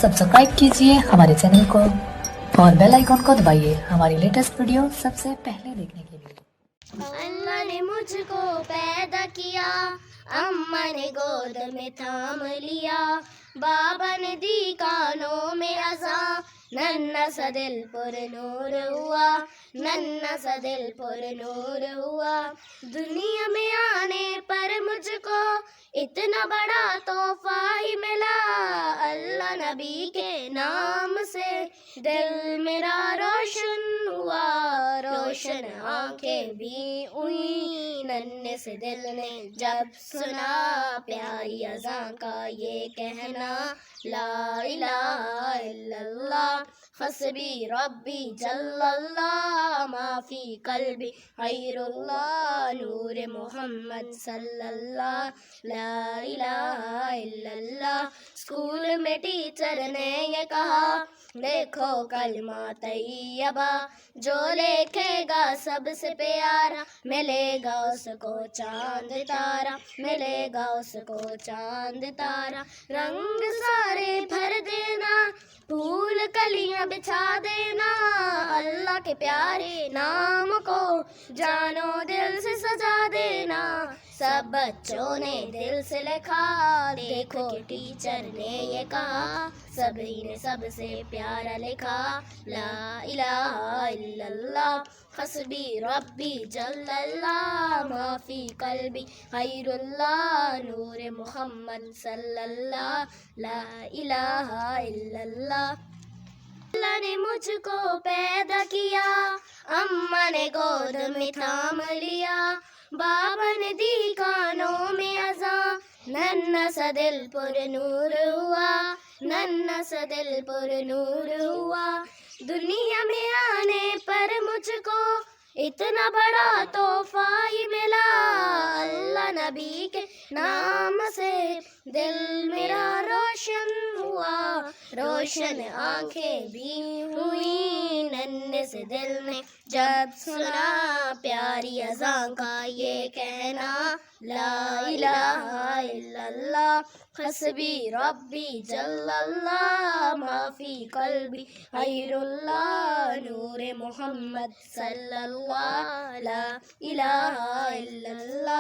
Subscribe कीजिए हमारे channel को और बेल आइकॉन को दबाइए हमारी लेटेस्ट वीडियो सबसे पहले देखने के लिए। अल्लाह ने मुझको पैदा किया, अम्मा ने गोद में थाम लिया, बाबा ने दी कानों में अज़ां, नन्ना सा दिल पर नूर हुआ, नन्ना सा दिल पर नूर हुआ। दुनिया में आने पर मुझको इतना बड़ा तोहफा ही मिला, अल्लाह नबी के नाम से दिल मेरा रोशन हुआ, रोशन आंखें भी हुई। नन्हे से दिल ने जब सुना प्यारी अज़ां का ये कहना, ला इलाहा इल्लल्लाह हस्बी रब्बी जल्लल्लाह, माफी कल्बी खैरुल्लाह, नूर मोहम्मद सल्लल्लाह, ला इलाहा इल्लल्लाह। स्कूल में टीचर ने ये कहा, देखो कलमा तैयबा, जो लिखेगा सबसे प्यारा, मिलेगा उसको चांद तारा, मिलेगा उसको चांद तारा। रंग सारे भर देना, फूल कलियां बिछा देना, अल्लाह के प्यारे नाम को जानो दिल से सजा देना। सब बच्चों ने दिल से लिखा, देखो टीचर ने ये कहा, सभी ने सबसे प्यारा लिखा, ला इलाहा इल्लल्लाह हस्बी रब्बी जल्लल्लाह, माफी कल्बी खैरुल्लाह, नूर मोहम्मद सल्लल्लाह, ला इलाहा इल्लल्लाह। अल्लाह ने मुझको पैदा किया, अम्मा ने गोद में थाम लिया, बाबा ने दी कानों में अज़ां, नन्ना सा दिल पर नूर हुआ, नन्ना सा दिल पर नूर हुआ। दुनिया में आने पर मुझको इतना बड़ा तोहफा ही मिला, अल्लाह नबी के नाम से दिल मेरा रोशन हुआ, रोशन आंखें भी हुई। नन्हे से दिल ने जब सुना प्यारी अज़ां का ये कहना, ला इलाहा इल्लल्लाह हस्बी रब्बी जल्लल्लाह, माफी कल्बी खैरुल्लाह, नूर मोहम्मद सल्लल्लाह, ला इलाहा इल्लल्लाह।